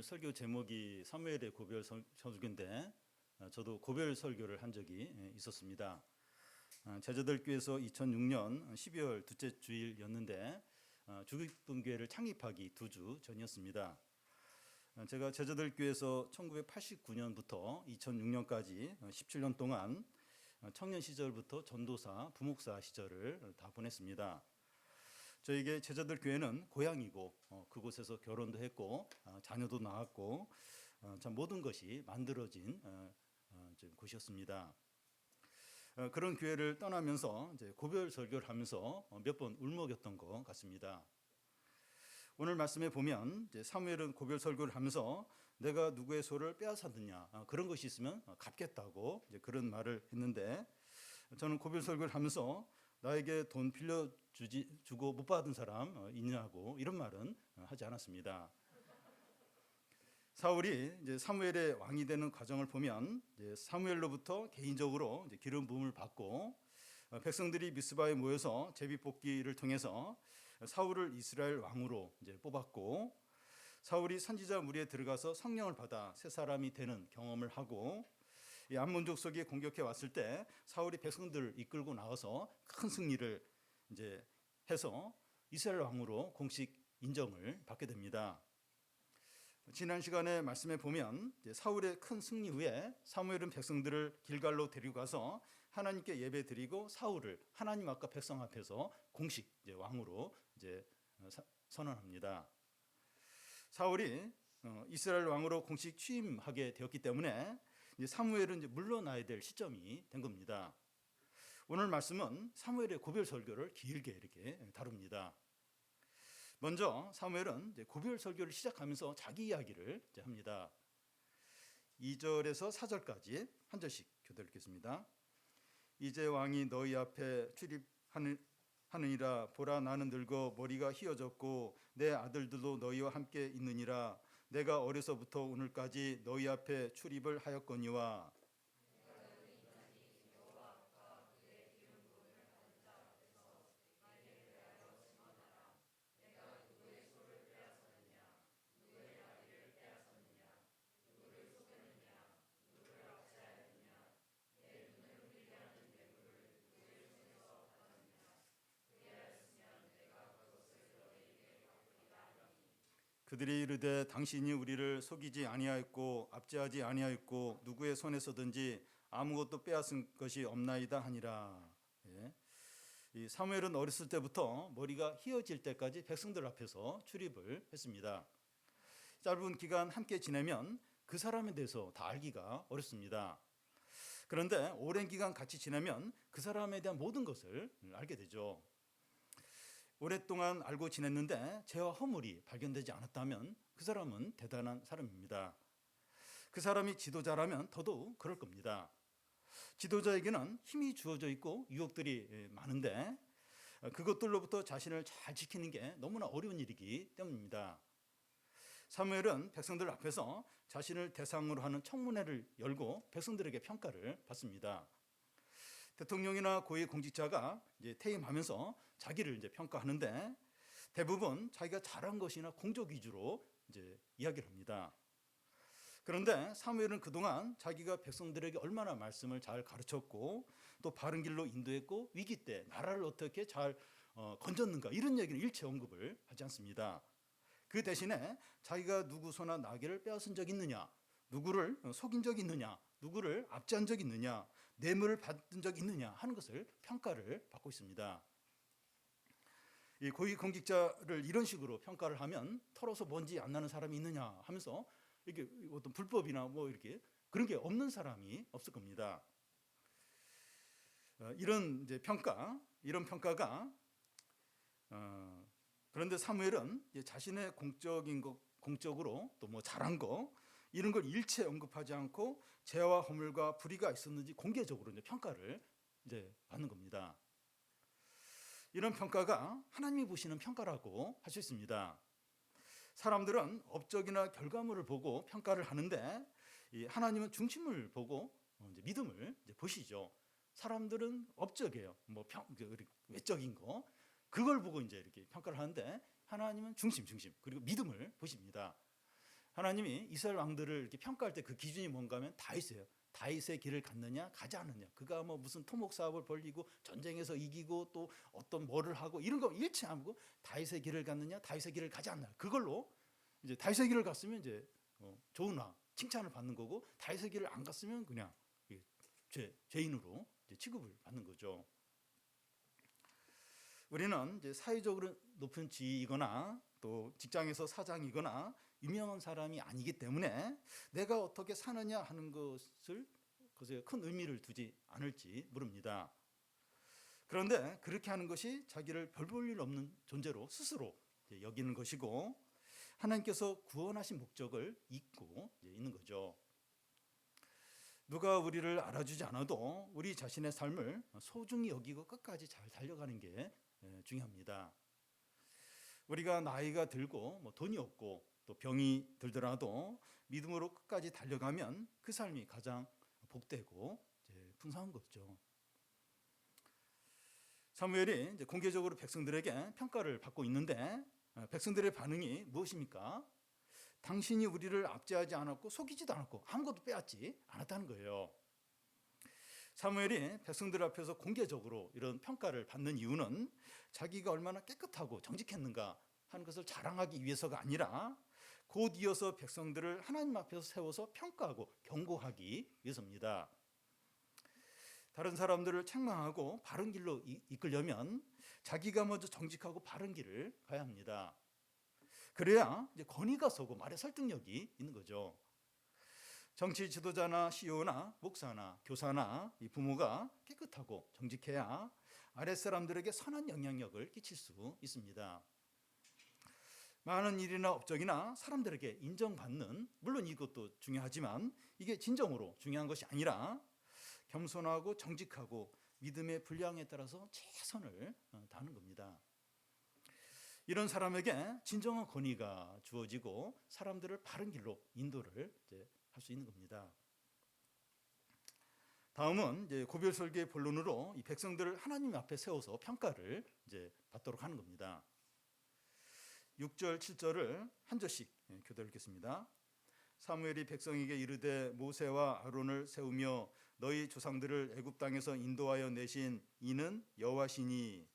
오늘 설교 제목이 사무엘의 고별 설교인데 저도 고별 설교를 한 적이 있었습니다. 제자들교회에서 2006년 12월 둘째 주일이었는데 주기쁨교회를 창립하기 2주 전이었습니다. 제가 제자들교회에서 1989년부터 2006년까지 17년 동안 청년 시절부터 전도사, 부목사 시절을 다 보냈습니다. 저에게 제자들 교회는 고향이고 그곳에서 결혼도 했고 자녀도 낳았고 참 모든 것이 만들어진 곳이었습니다. 그런 교회를 떠나면서 이제 고별 설교를 하면서 몇 번 울먹였던 것 같습니다. 오늘 말씀에 보면 이제 사무엘은 고별 설교를 하면서 내가 누구의 소를 빼앗았느냐 그런 것이 있으면 갚겠다고 이제 그런 말을 했는데 저는 고별 설교를 하면서 나에게 돈 빌려주고 못 받은 사람 있냐고 이런 말은 하지 않았습니다. 사울이 이제 사무엘의 왕이 되는 과정을 보면 이제 사무엘로부터 개인적으로 이제 기름 부음을 받고 백성들이 미스바에 모여서 제비뽑기를 통해서 사울을 이스라엘 왕으로 이제 뽑았고 사울이 선지자 무리에 들어가서 성령을 받아 새 사람이 되는 경험을 하고 이 암몬 족속이 공격해 왔을 때 사울이 백성들을 이끌고 나와서 큰 승리를 이제 해서 이스라엘 왕으로 공식 인정을 받게 됩니다. 지난 시간에 말씀해 보면 사울의 큰 승리 후에 사무엘은 백성들을 길갈로 데리고 가서 하나님께 예배드리고 사울을 하나님 앞과 백성 앞에서 공식 이제 왕으로 이제 선언합니다. 사울이 이스라엘 왕으로 공식 취임하게 되었기 때문에 이제 사무엘은 이제 물러나야 될 시점이 된 겁니다. 오늘 말씀은 사무엘의 고별 설교를 길게 이렇게 다룹니다. 먼저 사무엘은 이제 고별 설교를 시작하면서 자기 이야기를 이제 합니다. 2절에서 4절까지 한 절씩 교독 읽겠습니다. 이제 왕이 너희 앞에 출입하느니라. 보라, 나는 늙어 머리가 휘어졌고 내 아들들도 너희와 함께 있느니라. 내가 어려서부터 오늘까지 너희 앞에 출입을 하였거니와 그들이 이르되 당신이 우리를 속이지 아니하였고 압제하지 아니하였고 누구의 손에서든지 아무것도 빼앗은 것이 없나이다 하니라. 예. 이 사무엘은 어렸을 때부터 머리가 휘어질 때까지 백성들 앞에서 출입을 했습니다. 짧은 기간 함께 지내면 그 사람에 대해서 다 알기가 어렵습니다. 그런데 오랜 기간 같이 지내면 그 사람에 대한 모든 것을 알게 되죠. 오랫동안 알고 지냈는데 죄와 허물이 발견되지 않았다면 그 사람은 대단한 사람입니다. 그 사람이 지도자라면 더더욱 그럴 겁니다. 지도자에게는 힘이 주어져 있고 유혹들이 많은데 그것들로부터 자신을 잘 지키는 게 너무나 어려운 일이기 때문입니다. 사무엘은 백성들 앞에서 자신을 대상으로 하는 청문회를 열고 백성들에게 평가를 받습니다. 대통령이나 고위 공직자가 이제 퇴임하면서 자기를 이제 평가하는데 대부분 자기가 잘한 것이나 공적 위주로 이제 이야기를 합니다. 그런데 사무엘은 그동안 자기가 백성들에게 얼마나 말씀을 잘 가르쳤고 또 바른 길로 인도했고 위기 때 나라를 어떻게 잘 건졌는가 이런 얘기는 일체 언급을 하지 않습니다. 그 대신에 자기가 누구 소나 나귀를 빼앗은 적 있느냐, 누구를 속인 적 있느냐, 누구를 압제한 적 있느냐, 뇌물을 받은 적 있느냐 하는 것을 평가를 받고 있습니다. 이 고위 공직자를 이런 식으로 평가를 하면 털어서 먼지 안 나는 사람이 있느냐 하면서 이게 어떤 불법이나 뭐 이렇게 그런 게 없는 사람이 없을 겁니다. 이런 이제 이런 평가가 그런데 사무엘은 자신의 공적으로 또 뭐 잘한 거 이런 걸 일체 언급하지 않고 죄와 허물과 불의가 있었는지 공개적으로 이제 평가를 이제 받는 겁니다. 이런 평가가 하나님이 보시는 평가라고 할 수 있습니다. 사람들은 업적이나 결과물을 보고 평가를 하는데 하나님은 중심을 보고 이제 믿음을 이제 보시죠. 사람들은 업적이에요. 뭐 외적인 거 그걸 보고 이제 이렇게 평가를 하는데 하나님은 중심 그리고 믿음을 보십니다. 하나님이 이스라엘 왕들을 이렇게 평가할 때 그 기준이 뭔가 하면 다윗이에요. 다윗의 길을 갔느냐 가지 않느냐. 그가 뭐 무슨 토목 사업을 벌이고 전쟁에서 이기고 또 어떤 뭐를 하고 이런 거 일치 안 하고 다윗의 길을 갔느냐 다윗의 길을 가지 않느냐. 그걸로 이제 다윗의 길을 갔으면 이제 좋은 왕 칭찬을 받는 거고 다윗의 길을 안 갔으면 그냥 죄인으로 이제 취급을 받는 거죠. 우리는 이제 사회적으로 높은 지위이거나 또 직장에서 사장이거나 유명한 사람이 아니기 때문에 내가 어떻게 사느냐 하는 것에 큰 의미를 두지 않을지 모릅니다. 그런데 그렇게 하는 것이 자기를 별 볼 일 없는 존재로 스스로 여기는 것이고 하나님께서 구원하신 목적을 잊고 있는 거죠. 누가 우리를 알아주지 않아도 우리 자신의 삶을 소중히 여기고 끝까지 잘 달려가는 게 중요합니다. 우리가 나이가 들고 뭐 돈이 없고 또 병이 들더라도 믿음으로 끝까지 달려가면 그 삶이 가장 복되고 풍성한 거죠. 사무엘이 이제 공개적으로 백성들에게 평가를 받고 있는데 백성들의 반응이 무엇입니까? 당신이 우리를 압제하지 않았고 속이지도 않았고 아무것도 빼앗지 않았다는 거예요. 사무엘이 백성들 앞에서 공개적으로 이런 평가를 받는 이유는 자기가 얼마나 깨끗하고 정직했는가 하는 것을 자랑하기 위해서가 아니라 곧 이어서 백성들을 하나님 앞에서 세워서 평가하고 경고하기 위해서입니다. 다른 사람들을 책망하고 바른 길로 이끌려면 자기가 먼저 정직하고 바른 길을 가야 합니다. 그래야 이제 권위가 서고 말의 설득력이 있는 거죠. 정치 지도자나 CEO나 목사나 교사나 이 부모가 깨끗하고 정직해야 아랫사람들에게 선한 영향력을 끼칠 수 있습니다. 많은 일이나 업적이나 사람들에게 인정받는, 물론 이것도 중요하지만 이게 진정으로 중요한 것이 아니라 겸손하고 정직하고 믿음의 분량에 따라서 최선을 다하는 겁니다. 이런 사람에게 진정한 권위가 주어지고 사람들을 바른 길로 인도를 할 수 있는 겁니다. 다음은 이제 고별 설교의 본론으로 이 백성들을 하나님 앞에 세워서 평가를 받도록 하는 겁니다. 6절, 7절을 한 절씩 교독 읽겠습니다. 사무엘이 백성에게 이르되 모세와 아론을 세우며 너희 조상들을 애굽 땅에서 인도하여 내신 이는 여호와시니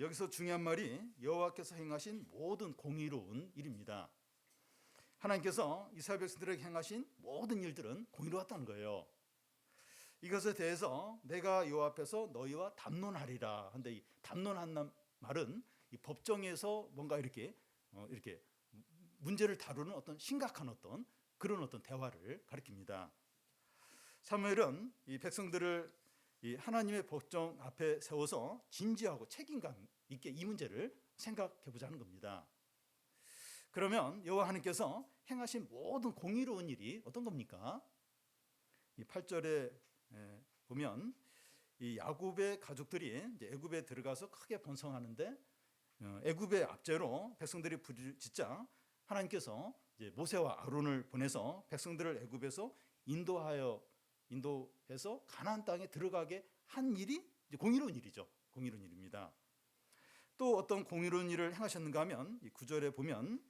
여기서 중요한 말이 여호와께서 행하신 모든 공의로운 일입니다. 하나님께서 이스라엘 백성들에게 행하신 모든 일들은 공의로웠다는 거예요. 이것에 대해서 내가 여호와 앞에서 너희와 담론하리라. 한데 이 담론한 말은 이 법정에서 뭔가 이렇게 문제를 다루는 어떤 심각한 그런 대화를 가리킵니다. 사무엘은 이 백성들을 이 하나님의 법정 앞에 세워서 진지하고 책임감 있게 이 문제를 생각해 보자는 겁니다. 그러면 여호와 하나님께서 행하신 모든 공의로운 일이 어떤 겁니까? 이 8절에 보면 이 야곱의 가족들이 이제 애굽에 들어가서 크게 번성하는데 애굽의 압제로 백성들이 부르짖자 하나님께서 이제 모세와 아론을 보내서 백성들을 애굽에서 인도해서 가나안 땅에 들어가게 한 일이 이제 공의로운 일이죠. 공의로운 일입니다. 또 어떤 공의로운 일을 행하셨는가 하면 이 9절에 보면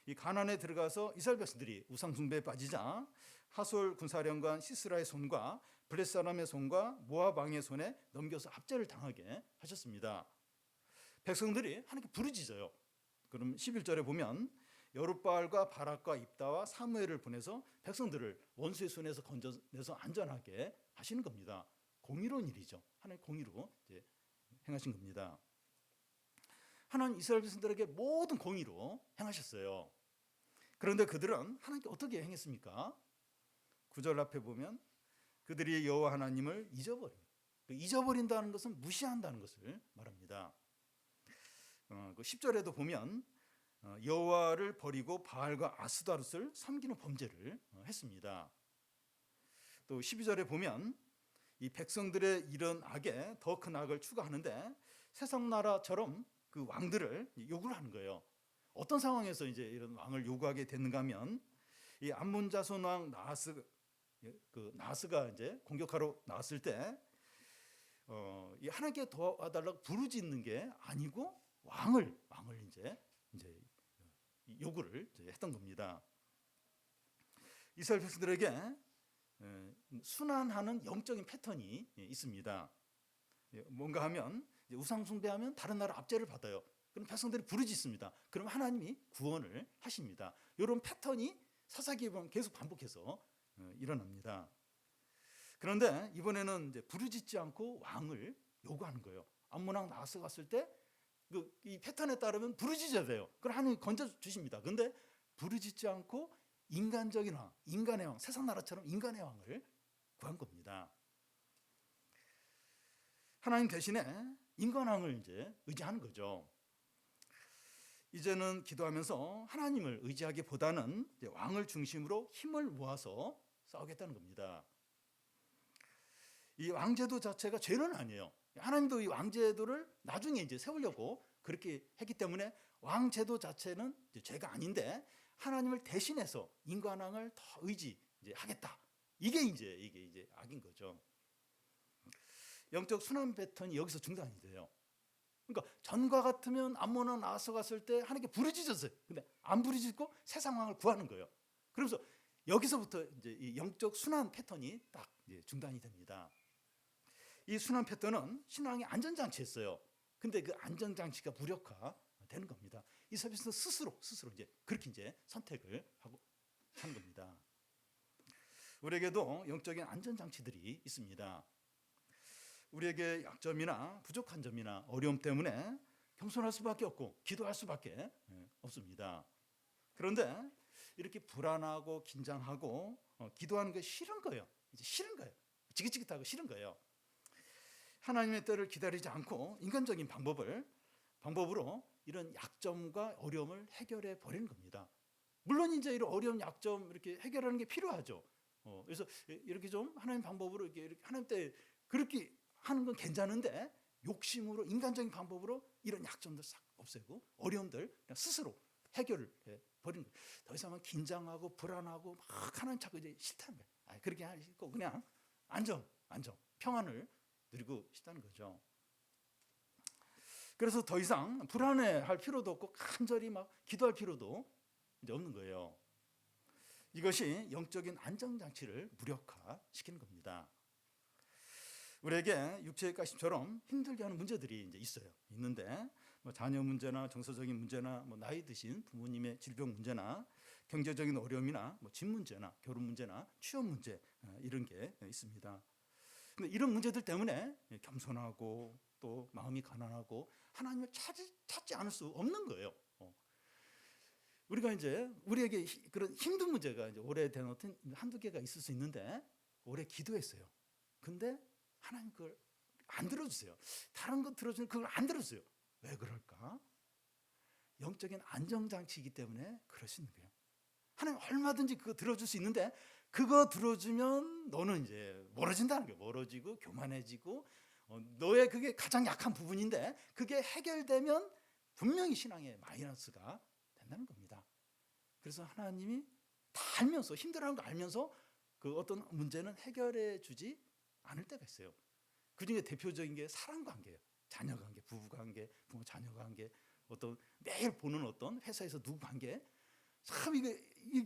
이 가나안에 들어가서 이스라엘 백성들이 우상 숭배에 빠지자 하솔 군사령관 시스라의 손과 블레셋 사람의 손과 모압 왕의 손에 넘겨서 압제를 당하게 하셨습니다. 백성들이 하나님께 부르짖어요. 그럼 11절에 보면 여룻바알과 바락과 입다와 사무엘을 보내서 백성들을 원수의 손에서 건져내서 안전하게 하시는 겁니다. 공의로운 일이죠. 하나님 공의로 행하신 겁니다. 하나님 이스라엘 백성들에게 모든 공의로 행하셨어요. 그런데 그들은 하나님께 어떻게 행했습니까? 9절 앞에 보면 그들이 여호와 하나님을 잊어버린다는 것은 무시한다는 것을 말합니다. 10절에도 보면 여호와를 버리고 바알과 아스다롯을 섬기는 범죄를 했습니다. 또 12절에 보면 이 백성들의 이런 악에 더 큰 악을 추가하는데 세상 나라처럼 그 왕들을 요구를 하는 거예요. 어떤 상황에서 이제 이런 왕을 요구하게 됐는가 하면 이 암몬 자손 왕 나하스 그 나스가 이제 공격하러 나왔을 때 이 하나님께 도와달라고 부르짖는 게 아니고 왕을 이제 요구를 이제 했던 겁니다. 이스라엘 백성들에게 순환하는 영적인 패턴이 있습니다. 뭔가 하면 우상 숭배하면 다른 나라 압제를 받아요. 그럼 백성들이 부르짖습니다. 그럼 하나님이 구원을 하십니다. 이런 패턴이 사사기에 보면 계속 반복해서 일어납니다. 그런데 이번에는 이제 부르짖지 않고 왕을 요구하는 거예요. 암몬왕 나아스 갔을 때 이 패턴에 따르면 부르짖어야 돼요. 그럼 하나님이 건져 주십니다. 그런데 부르짖지 않고 인간적인 왕, 인간의 왕, 세상 나라처럼 인간의 왕을 구한 겁니다. 하나님 대신에 인간 왕을 이제 의지하는 거죠. 이제는 기도하면서 하나님을 의지하기보다는 이제 왕을 중심으로 힘을 모아서 싸우겠다는 겁니다. 이 왕제도 자체가 죄는 아니에요. 하나님도 이 왕제도를 나중에 이제 세우려고 그렇게 했기 때문에 왕제도 자체는 이제 죄가 아닌데 하나님을 대신해서 인간왕을 더 의지하겠다. 이게 이제 악인 거죠. 영적 순환 패턴이 여기서 중단이 돼요. 그러니까 전과 같으면 암몬왕 나아스 갔을 때 하나님께 부르짖었어요. 근데 안 부르짖고 세상 왕을 구하는 거예요. 그러면서 여기서부터 이제 이 영적 순환 패턴이 딱 중단이 됩니다. 이 순환 패턴은 신앙의 안전장치였어요. 근데 그 안전장치가 무력화되는 겁니다. 이 서비스는 스스로 이제 그렇게 이제 선택을 하고 하는 겁니다. 우리에게도 영적인 안전장치들이 있습니다. 우리에게 약점이나 부족한 점이나 어려움 때문에 겸손할 수밖에 없고 기도할 수밖에 없습니다. 그런데 이렇게 불안하고 긴장하고 기도하는 게 싫은 거예요. 이제 싫은 거예요. 지긋지긋하고 싫은 거예요. 하나님의 때를 기다리지 않고 인간적인 방법으로 이런 약점과 어려움을 해결해 버리는 겁니다. 물론 이제 이런 어려움, 약점 이렇게 해결하는 게 필요하죠. 그래서 이렇게 좀 하나님 방법으로 이렇게 하나님 때 그렇게 하는 건 괜찮은데 욕심으로 인간적인 방법으로 이런 약점들 싹 없애고 어려움들 그냥 스스로 해결을 해 버리는 거예요. 더 이상은 긴장하고 불안하고 막 하나님 찾고 이제 싫다는 거예요. 그렇게 하고 그냥 안정, 평안을 누리고 싶다는 거죠. 그래서 더 이상 불안해할 필요도 없고 간절히 막 기도할 필요도 이제 없는 거예요. 이것이 영적인 안정장치를 무력화시키는 겁니다. 우리에게 육체의 가심처럼 힘들게 하는 문제들이 이제 있는데 뭐 자녀 문제나 정서적인 문제나 뭐 나이 드신 부모님의 질병 문제나 경제적인 어려움이나 뭐 집 문제나 결혼 문제나 취업 문제 이런 게 있습니다. 근데 이런 문제들 때문에 겸손하고 또 마음이 가난하고 하나님을 찾지 않을 수 없는 거예요. 우리가 이제 우리에게 그런 힘든 문제가 이제 오래된 어떤 한두 개가 있을 수 있는데 오래 기도했어요. 근데 하나님 그걸 안 들어주세요. 다른 거 들어주는 그걸 안 들어주세요. 왜 그럴까? 영적인 안정장치이기 때문에 그럴 수 있는 거예요. 하나님 얼마든지 그거 들어줄 수 있는데 그거 들어주면 너는 이제 멀어진다는 거예요. 멀어지고 교만해지고 너의 그게 가장 약한 부분인데 그게 해결되면 분명히 신앙의 마이너스가 된다는 겁니다. 그래서 하나님이 다 알면서 힘들어하는 거 알면서 그 어떤 문제는 해결해 주지 않을 때가 있어요. 그중에 대표적인 게 사람 관계예요. 자녀 관계, 부부 관계, 부모 자녀 관계, 어떤 매일 보는 어떤 회사에서 누구 관계. 참 이게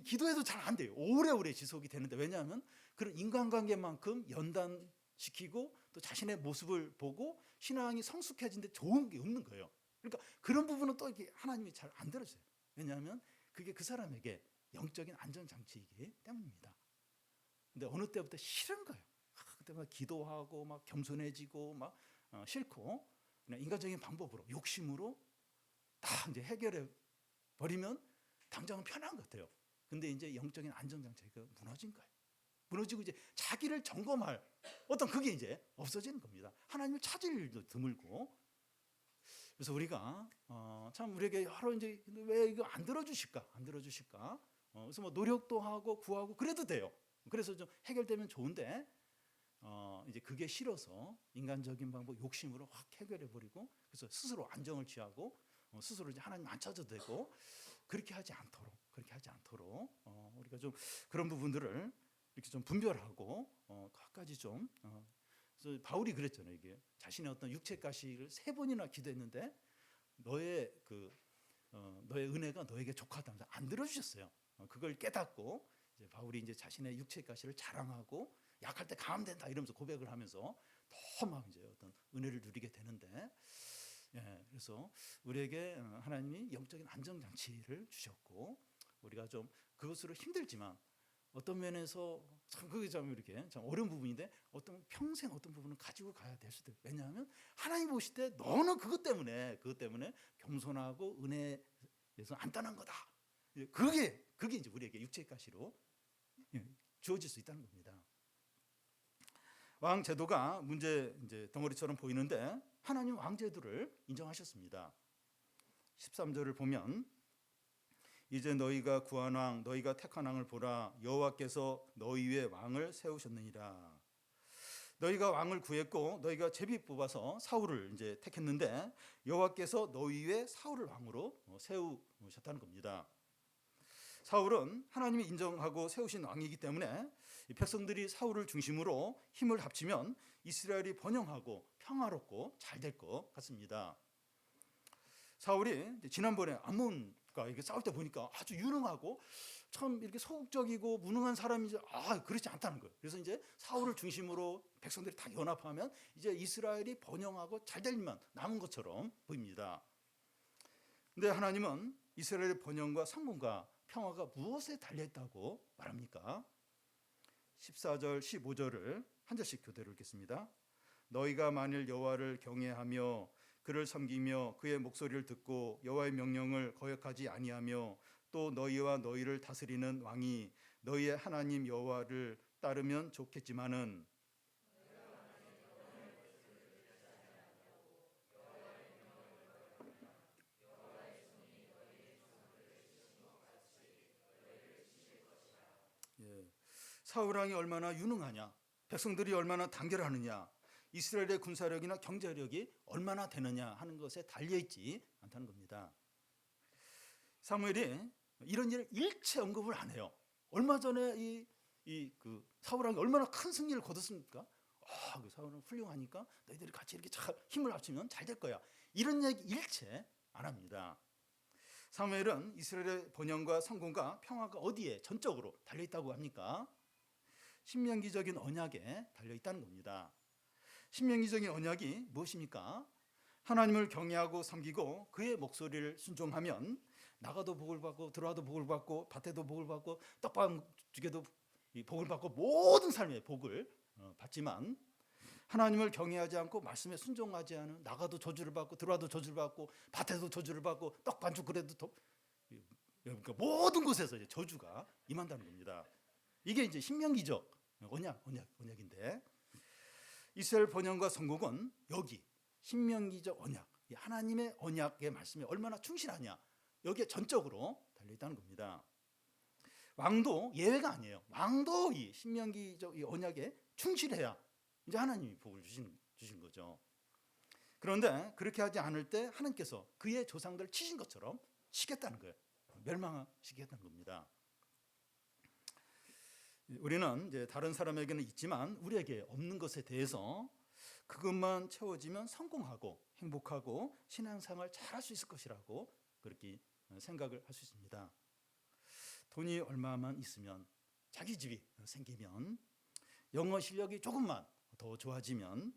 기도해도 잘 안 돼요. 오래오래 지속이 되는데 왜냐하면 그런 인간관계만큼 연단시키고 또 자신의 모습을 보고 신앙이 성숙해지는데 좋은 게 없는 거예요. 그러니까 그런 부분은 또 이게 하나님이 잘 안 들어줘요. 왜냐하면 그게 그 사람에게 영적인 안전장치이기 때문입니다. 근데 어느 때부터 싫은 거예요. 그때 막 기도하고 막 겸손해지고 막 싫고 그냥 인간적인 방법으로 욕심으로 다 이제 해결해 버리면 당장은 편한 것 같아요. 근데 이제 영적인 안정장치가 무너진 거예요. 무너지고 이제 자기를 점검할 어떤 그게 이제 없어지는 겁니다. 하나님을 찾을 일도 드물고. 그래서 우리가 참 우리에게 여러 이제 왜 이거 안 들어주실까? 그래서 뭐 노력도 하고 구하고 그래도 돼요. 그래서 좀 해결되면 좋은데 이제 그게 싫어서 인간적인 방법 욕심으로 확 해결해 버리고 그래서 스스로 안정을 취하고 스스로 이제 하나님 안 찾아도 되고 그렇게 하지 않도록 우리가 좀 그런 부분들을 이렇게 좀 분별하고 끝까지 좀 그래서 바울이 그랬잖아요. 이게 자신의 어떤 육체 가시를 3번이나 기도했는데 너의 너의 은혜가 너에게 족하다면서 안 들어주셨어요. 그걸 깨닫고 이제 바울이 이제 자신의 육체 가시를 자랑하고 약할 때 강하면 된다 이러면서 고백을 하면서 더 막 이제 어떤 은혜를 누리게 되는데, 그래서 우리에게 하나님이 영적인 안정장치를 주셨고 우리가 좀 그것으로 힘들지만 어떤 면에서 참 그게 참 이렇게 참 어려운 부분인데 어떤 평생 어떤 부분은 가지고 가야 될 수도 있어요. 왜냐하면 하나님 보실 때 너는 그것 때문에 겸손하고 은혜에서 안 떠난 거다. 그게 이제 우리에게 육체의 가시로 주어질 수 있다는 겁니다. 왕 제도가 문제 이제 덩어리처럼 보이는데 하나님 왕 제도를 인정하셨습니다. 13절을 보면 이제 너희가 구한 왕 너희가 택한 왕을 보라. 여호와께서 너희 위에 왕을 세우셨느니라. 너희가 왕을 구했고 너희가 제비 뽑아서 사울을 이제 택했는데 여호와께서 너희 위에 사울을 왕으로 세우셨다는 겁니다. 사울은 하나님이 인정하고 세우신 왕이기 때문에 백성들이 사울을 중심으로 힘을 합치면 이스라엘이 번영하고 평화롭고 잘 될 것 같습니다. 사울이 지난번에 암몬과 이렇게 싸울 때 보니까 아주 유능하고 참 이렇게 소극적이고 무능한 사람이지 그렇지 않다는 거예요. 그래서 이제 사울을 중심으로 백성들이 다 연합하면 이제 이스라엘이 번영하고 잘 될 일만 남은 것처럼 보입니다. 근데 하나님은 이스라엘의 번영과 성공과 평화가 무엇에 달려있다고 말합니까? 14절 15절을 한 절씩 교대로 읽겠습니다. 너희가 만일 여호와를 경외하며 그를 섬기며 그의 목소리를 듣고 여호와의 명령을 거역하지 아니하며 또 너희와 너희를 다스리는 왕이 너희의 하나님 여호와를 따르면 좋겠지만은 사울 왕이 얼마나 유능하냐, 백성들이 얼마나 단결하느냐, 이스라엘의 군사력이나 경제력이 얼마나 되느냐 하는 것에 달려있지 않다는 겁니다. 사무엘이 이런 일을 일체 언급을 안 해요. 얼마 전에 그 사울 왕이 얼마나 큰 승리를 거뒀습니까? 그 사울은 훌륭하니까 너희들이 같이 이렇게 잘 힘을 합치면 잘 될 거야. 이런 얘기 일체 안 합니다. 사무엘은 이스라엘의 번영과 성공과 평화가 어디에 전적으로 달려있다고 합니까? 신명기적인 언약에 달려있다는 겁니다. 신명기적인 언약이 무엇입니까? 하나님을 경외하고 섬기고 그의 목소리를 순종하면 나가도 복을 받고 들어와도 복을 받고 밭에도 복을 받고 떡방죽에도 복을 받고 모든 삶의 복을 받지만 하나님을 경외하지 않고 말씀에 순종하지 않은 나가도 저주를 받고 들어와도 저주를 받고 밭에도 저주를 받고 떡반죽 그래도 그러니까 모든 곳에서 이제 저주가 임한다는 겁니다. 이게 이제 신명기적 언약인데 이스라엘 번영과 성공은 여기 신명기적 언약, 하나님의 언약의 말씀에 얼마나 충실하냐 여기에 전적으로 달려있다는 겁니다. 왕도 예외가 아니에요. 왕도 이 신명기적 이 언약에 충실해야 이제 하나님이 복을 주신 거죠. 그런데 그렇게 하지 않을 때 하나님께서 그의 조상들을 치신 것처럼 치겠다는 거예요. 멸망시키겠다는 겁니다. 우리는 이제 다른 사람에게는 있지만 우리에게 없는 것에 대해서 그것만 채워지면 성공하고 행복하고 신앙생활 잘할 수 있을 것이라고 그렇게 생각을 할 수 있습니다. 돈이 얼마만 있으면 자기 집이 생기면 영어 실력이 조금만 더 좋아지면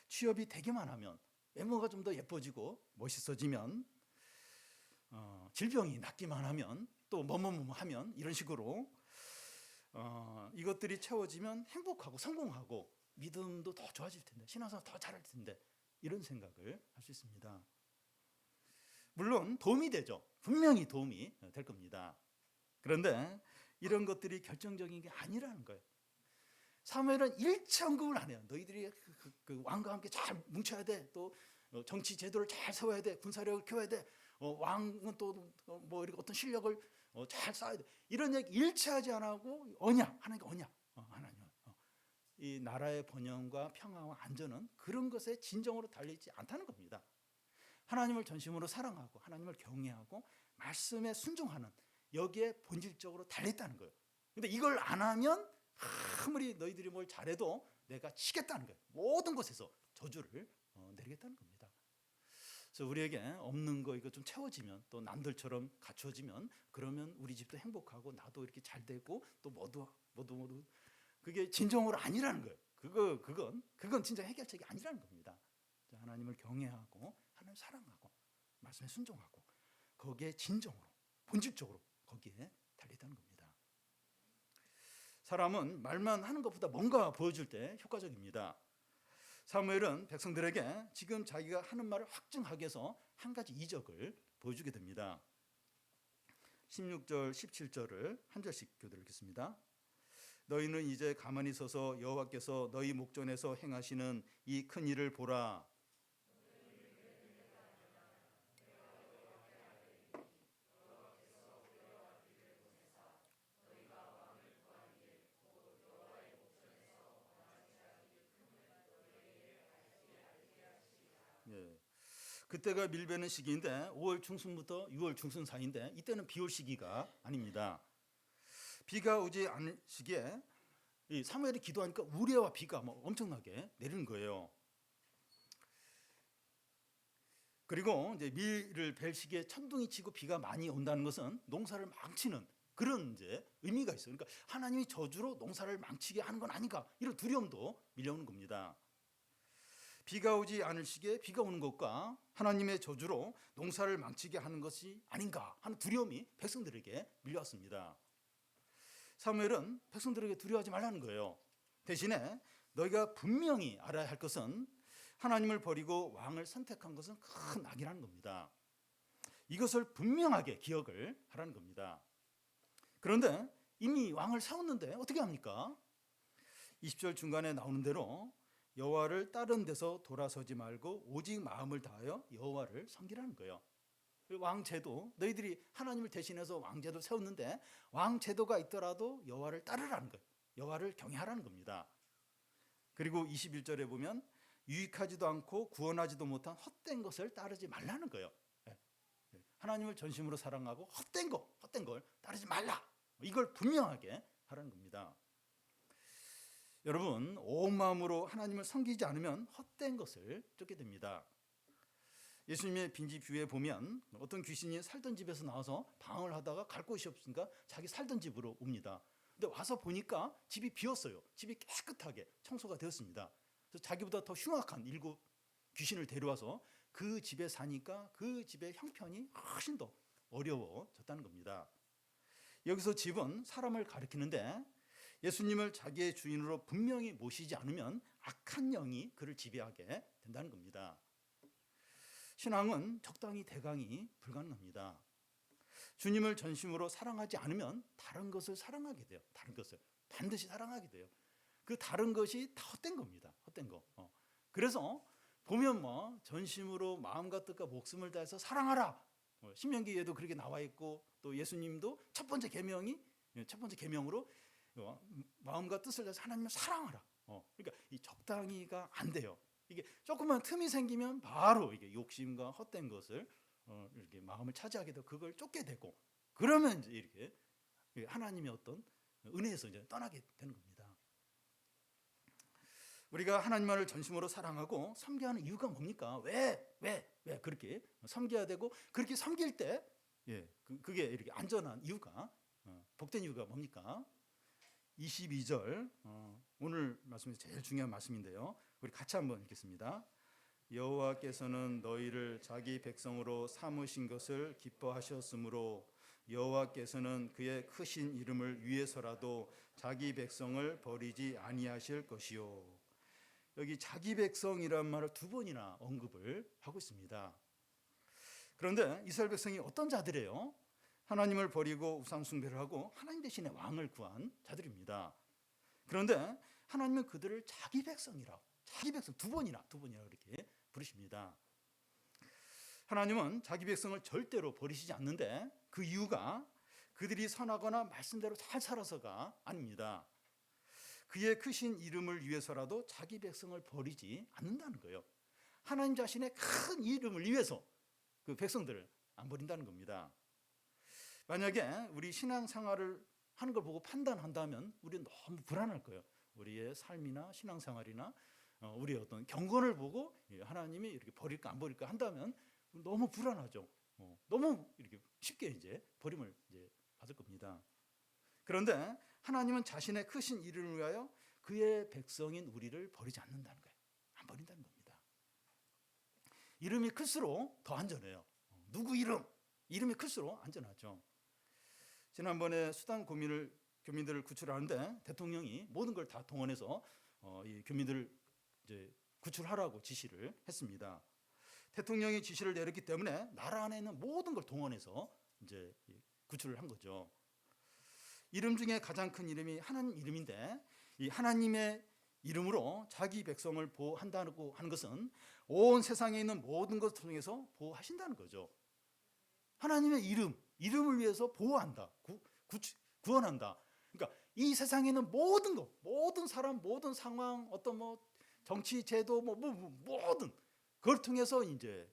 취업이 되기만 하면 외모가 좀 더 예뻐지고 멋있어지면 질병이 낫기만 하면 또 뭐뭐뭐 하면 이런 식으로 이것들이 채워지면 행복하고 성공하고 믿음도 더 좋아질 텐데 신앙생활 더 잘할 텐데 이런 생각을 할 수 있습니다. 물론 도움이 되죠. 분명히 도움이 될 겁니다. 그런데 이런 것들이 결정적인 게 아니라는 거예요. 사무엘은 일체 언급을 안 해요. 너희들이 그 왕과 함께 잘 뭉쳐야 돼. 또 정치 제도를 잘 세워야 돼. 군사력을 키워야 돼. 왕은 또 뭐 이렇게 어떤 실력을 잘 쌓아야 돼. 이런 얘기 일체 하지 않고 언약, 하나님과 언약, 하나님. 이 나라의 번영과 평화와 안전은 그런 것에 진정으로 달려있지 않다는 겁니다. 하나님을 전심으로 사랑하고 하나님을 경외하고 말씀에 순종하는 여기에 본질적으로 달려있다는 거예요. 근데 이걸 안 하면 아무리 너희들이 뭘 잘해도 내가 치겠다는 거예요. 모든 것에서 저주를 내리겠다는 겁니다. 그래서 우리에게 없는 거 이거 좀 채워지면, 또 남들처럼 갖춰지면, 그러면 우리 집도 행복하고 나도 이렇게 잘 되고 또 모두 그게 진정으로 아니라는 거예요. 그건 진짜 해결책이 아니라는 겁니다. 하나님을 경외하고 하나님 사랑하고 말씀에 순종하고 거기에 진정으로 본질적으로 거기에 달리다는 겁니다. 사람은 말만 하는 것보다 뭔가 보여줄 때 효과적입니다. 사무엘은 백성들에게 지금 자기가 하는 말을 확증하기 위해서 한 가지 이적을 보여주게 됩니다. 16절 17절을 한 절씩 교독하겠습니다. 너희는 이제 가만히 서서 여호와께서 너희 목전에서 행하시는 이 큰 일을 보라. 예. 그때가 밀베는 시기인데 5월 중순부터 6월 중순 사이인데 이때는 비올 시기가 아닙니다. 비가 오지 않을 시기에 이 사무엘이 기도하니까 우레와 비가 뭐 엄청나게 내리는 거예요. 그리고 이제 밀을 벨 시기에 천둥이 치고 비가 많이 온다는 것은 농사를 망치는 그런 이제 의미가 있어요. 그러니까 하나님이 저주로 농사를 망치게 하는 건 아닌가 이런 두려움도 밀려오는 겁니다. 비가 오지 않을 시기에 비가 오는 것과 하나님의 저주로 농사를 망치게 하는 것이 아닌가 하는 두려움이 백성들에게 밀려왔습니다. 사무엘은 백성들에게 두려워하지 말라는 거예요. 대신에 너희가 분명히 알아야 할 것은 하나님을 버리고 왕을 선택한 것은 큰 악이라는 겁니다. 이것을 분명하게 기억을 하라는 겁니다. 그런데 이미 왕을 세웠는데 어떻게 합니까? 20절 중간에 나오는 대로 여호와를 다른 데서 돌아서지 말고 오직 마음을 다하여 여호와를 섬기라는 거예요. 왕제도, 너희들이 하나님을 대신해서 왕제도 세웠는데 왕제도가 있더라도 여호와를 따르라는 거예요. 여호와를 경외하라는 겁니다. 그리고 21절에 보면 유익하지도 않고 구원하지도 못한 헛된 것을 따르지 말라는 거예요. 하나님을 전심으로 사랑하고 헛된 걸 따르지 말라. 이걸 분명하게 하라는 겁니다. 여러분, 온 마음으로 하나님을 섬기지 않으면 헛된 것을 쫓게 됩니다. 예수님의 빈집 비유에 보면 어떤 귀신이 살던 집에서 나와서 방황을 하다가 갈 곳이 없으니까 자기 살던 집으로 옵니다. 근데 와서 보니까 집이 비었어요. 집이 깨끗하게 청소가 되었습니다. 그래서 자기보다 더 흉악한 7 귀신을 데려와서 그 집에 사니까 그 집의 형편이 훨씬 더 어려워졌다는 겁니다. 여기서 집은 사람을 가리키는데 예수님을 자기의 주인으로 분명히 모시지 않으면 악한 영이 그를 지배하게 된다는 겁니다. 신앙은 적당히 대강이 불가능합니다. 주님을 전심으로 사랑하지 않으면 다른 것을 사랑하게 돼요. 다른 것을 반드시 사랑하게 돼요. 그 다른 것이 다 헛된 겁니다. 헛된 거. 그래서 보면 뭐 전심으로 마음과 뜻과 목숨을 다해서 사랑하라. 신명기에도 그렇게 나와 있고 또 예수님도 첫 번째 계명으로 마음과 뜻을 다해서 하나님을 사랑하라. 그러니까 이 적당히가 안 돼요. 이게 조금만 틈이 생기면 바로 이게 욕심과 헛된 것을 이렇게 마음을 차지하게 되고 그걸 쫓게 되고 그러면 이제 이렇게 하나님의 어떤 은혜에서 이제 떠나게 되는 겁니다. 우리가 하나님만을 전심으로 사랑하고 섬겨야 하는 이유가 뭡니까? 왜 그렇게 섬겨야 되고 그렇게 섬길 때 그게 이렇게 안전한 이유가 복된 이유가 뭡니까? 22절 오늘 말씀에서 제일 중요한 말씀인데요. 우리 같이 한번 읽겠습니다. 여호와께서는 너희를 자기 백성으로 삼으신 것을 기뻐하셨으므로 여호와께서는 그의 크신 이름을 위해서라도 자기 백성을 버리지 아니하실 것이요. 여기 자기 백성이란 말을 2번이나 언급을 하고 있습니다. 그런데 이스라엘 백성이 어떤 자들이에요? 하나님을 버리고 우상 숭배를 하고 하나님 대신에 왕을 구한 자들입니다. 그런데 하나님은 그들을 자기 백성이라고, 자기 백성 2번이나 이렇게 부르십니다. 하나님은 자기 백성을 절대로 버리시지 않는데 그 이유가 그들이 선하거나 말씀대로 잘 살아서가 아닙니다. 그의 크신 이름을 위해서라도 자기 백성을 버리지 않는다는 거예요. 하나님 자신의 큰 이름을 위해서 그 백성들을 안 버린다는 겁니다. 만약에 우리 신앙생활을 하는 걸 보고 판단한다면 우리는 너무 불안할 거예요. 우리의 삶이나 신앙생활이나 우리의 어떤 경건을 보고 하나님이 이렇게 버릴까 안 버릴까 한다면 너무 불안하죠. 너무 이렇게 쉽게 이제 버림을 이제 받을 겁니다. 그런데 하나님은 자신의 크신 이름을 위하여 그의 백성인 우리를 버리지 않는다는 거예요. 안 버린다는 겁니다. 이름이 클수록 더 안전해요. 누구 이름이 클수록 안전하죠. 지난번에 수단 교민들을 구출하는데 대통령이 모든 걸 다 동원해서 이 교민들을 이제 구출하라고 지시를 했습니다. 대통령이 지시를 내렸기 때문에 나라 안에 있는 모든 걸 동원해서 이제 구출을 한 거죠. 이름 중에 가장 큰 이름이 하나님 이름인데 이 하나님의 이름으로 자기 백성을 보호한다고 하는 것은 온 세상에 있는 모든 것을 통해서 보호하신다는 거죠. 하나님의 이름을 위해서 보호한다, 구원한다. 그러니까 이 세상에 있는 모든 것, 모든 사람, 모든 상황, 어떤 뭐 정치 제도, 모든 그걸 통해서 이제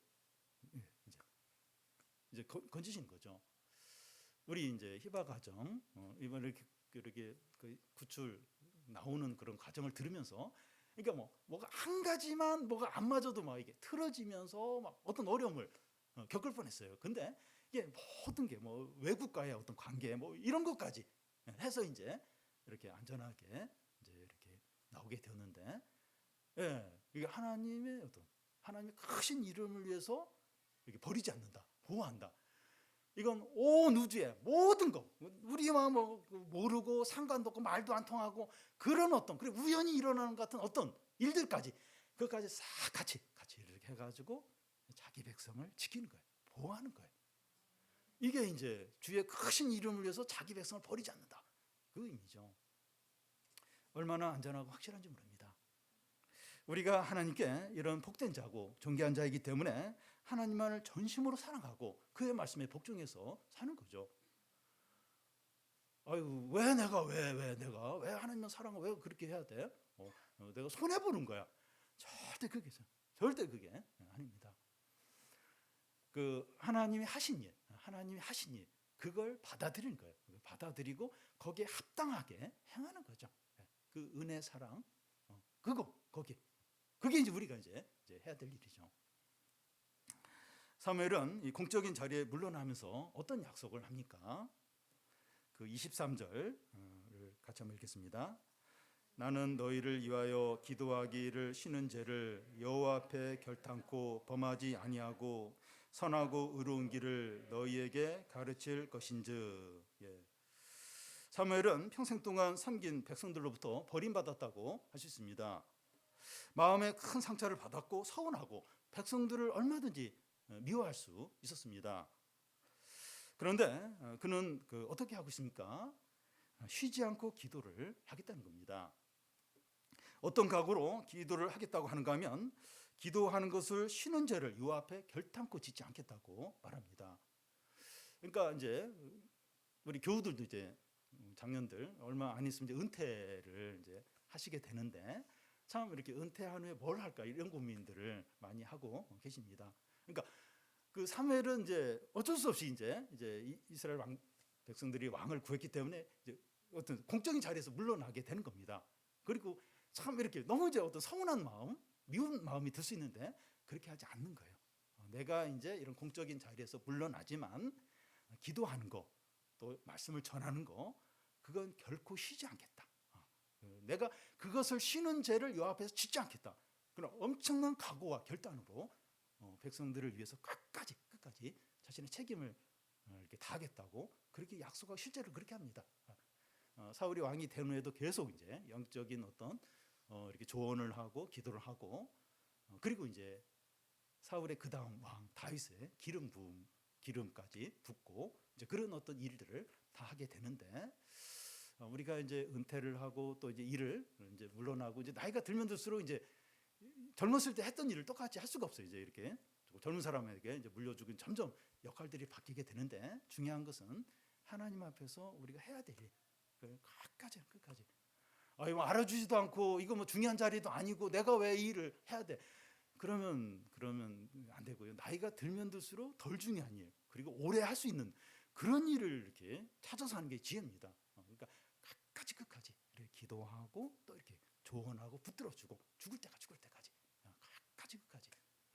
건지시는 거죠. 우리 이제 희바 가정 이번에 이렇게 구출 나오는 그런 과정을 들으면서, 그러니까 뭐가 한 가지만 뭐가 안 맞아도 막 이게 틀어지면서 막 어떤 어려움을 겪을 뻔했어요. 근데 이게 모든 게 뭐 외국과의 어떤 관계 뭐 이런 것까지 해서 이제 이렇게 안전하게 이제 이렇게 나오게 되었는데, 이게 하나님의 크신 이름을 위해서 이렇게 버리지 않는다, 보호한다. 이건 온 우주의 모든 것, 우리와 뭐 모르고 상관도 없고 말도 안 통하고 그런 그리고 우연히 일어나는 같은 어떤 일들까지 그것까지 싹 같이 이렇게 해가지고 자기 백성을 지키는 거예요. 보호하는 거예요. 이게 이제 주의 크신 이름을 위해서 자기 백성을 버리지 않는다, 그 의미죠. 얼마나 안전하고 확실한지 모릅니다. 우리가 하나님께 이런 복된 자고 존귀한 자이기 때문에 하나님만을 전심으로 사랑하고 그의 말씀에 복종해서 사는 거죠. 아유, 왜 내가 왜 하나님만 사랑하고 왜 그렇게 해야 돼? 내가 손해 보는 거야. 절대 그게 아닙니다. 그 하나님이 하신 일 그걸 받아들이는 거예요. 받아들이고 거기에 합당하게 행하는 거죠. 그 은혜, 사랑, 그게 이제 우리가 이제 해야 될 일이죠. 사무엘은 이 공적인 자리에 물러나면서 어떤 약속을 합니까? 그 23절을 같이 한번 읽겠습니다. 나는 너희를 위하여 기도하기를 쉬는 죄를 여호와 앞에 결탄코 범하지 아니하고 선하고 의로운 길을 너희에게 가르칠 것인즉. 사무엘은 평생 동안 섬긴 백성들로부터 버림받았다고 할 수 있습니다. 마음에 큰 상처를 받았고 서운하고 백성들을 얼마든지 미워할 수 있었습니다. 그런데 그는 어떻게 하고 있습니까? 쉬지 않고 기도를 하겠다는 겁니다. 어떤 각오로 기도를 하겠다고 하는가 하면 기도하는 것을 쉬는 죄를 요 앞에 결탄코 짓지 않겠다고 말합니다. 그러니까 이제 우리 교우들도 이제 장년들 얼마 안 있으면 이제 은퇴를 이제 하시게 되는데, 참 이렇게 은퇴한 후에 뭘 할까 이런 고민들을 많이 하고 계십니다. 그러니까 그 사무엘은 이제 어쩔 수 없이 이제 이스라엘 백성들이 왕을 구했기 때문에 이제 어떤 공적인 자리에서 물러나게 되는 겁니다. 그리고 참 이렇게 너무 이제 어떤 서운한 마음, 미운 마음이 들 수 있는데 그렇게 하지 않는 거예요. 내가 이제 이런 공적인 자리에서 물러나지만 기도하는 거, 또 말씀을 전하는 거, 그건 결코 쉬지 않겠다. 내가 그것을 쉬는 죄를 요 앞에서 짓지 않겠다. 그런 엄청난 각오와 결단으로 백성들을 위해서 끝까지 자신의 책임을 이렇게 다하겠다고 그렇게 약속하고 실제로 그렇게 합니다. 사울이 왕이 된 후에도 계속 이제 영적인 어떤 이렇게 조언을 하고 기도를 하고, 그리고 이제 사울의 그 다음 왕 다윗의 기름까지 붓고 이제 그런 어떤 일들을 다 하게 되는데, 우리가 이제 은퇴를 하고 또 이제 일을 이제 물러나고 이제 나이가 들면 들수록 이제 젊었을 때 했던 일을 똑같이 할 수가 없어요. 이제 이렇게 젊은 사람에게 이제 물려주긴 점점 역할들이 바뀌게 되는데, 중요한 것은 하나님 앞에서 우리가 해야 될 일, 끝까지. 이거 알아주지도 않고 이거 뭐 중요한 자리도 아니고 내가 왜 이 일을 해야 돼? 그러면 안 되고요. 나이가 들면 들수록 덜 중요한 일, 그리고 오래 할 수 있는 그런 일을 이렇게 찾아서 하는 게 지혜입니다. 그러니까 끝까지 이렇게 기도하고 또 이렇게 조언하고 붙들어주고 죽을 때까지 끝까지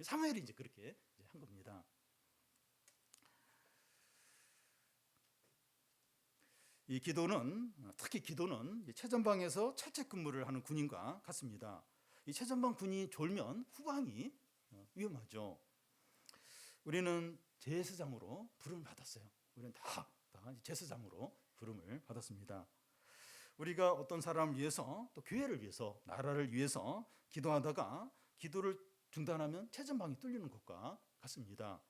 사무엘이 이제 그렇게 이제 한 겁니다. 이 기도는 특히 기도는 최전방에서 철책 근무를 하는 군인과 같습니다. 이 최전방 군이 졸면 후방이 위험하죠. 우리는 제사장으로 부름을 받았어요. 우리는 다 제사장으로 부름을 받았습니다. 우리가 어떤 사람을 위해서 또 교회를 위해서 나라를 위해서 기도하다가 기도를 중단하면 최전방이 뚫리는 것과 같습니다.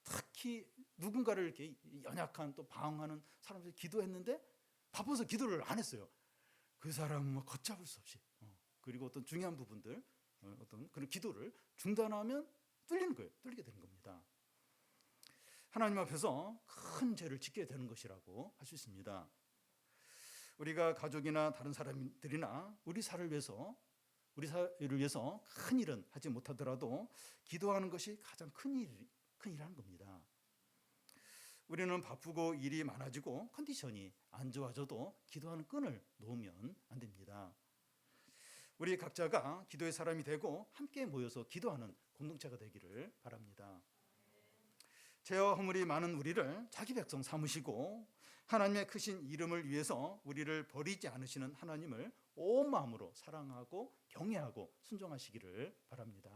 특히 누군가를 이렇게 연약한 또 방황하는 사람들이 기도했는데 바빠서 기도를 안 했어요. 그 사람은 뭐 걷잡을 수 없이 그리고 어떤 중요한 부분들 어떤 그런 기도를 중단하면 뚫리는 거예요. 뚫리게 되는 겁니다. 하나님 앞에서 큰 죄를 짓게 되는 것이라고 할 수 있습니다. 우리가 가족이나 다른 사람들이나 우리 사회를 위해서 큰 일은 하지 못하더라도 기도하는 것이 가장 큰 일이라는 겁니다. 우리는 바쁘고 일이 많아지고 컨디션이 안 좋아져도 기도하는 끈을 놓으면 안 됩니다. 우리 각자가 기도의 사람이 되고 함께 모여서 기도하는 공동체가 되기를 바랍니다. 죄와 허물이 많은 우리를 자기 백성 삼으시고 하나님의 크신 이름을 위해서 우리를 버리지 않으시는 하나님을 온 마음으로 사랑하고 경외하고 순종하시기를 바랍니다.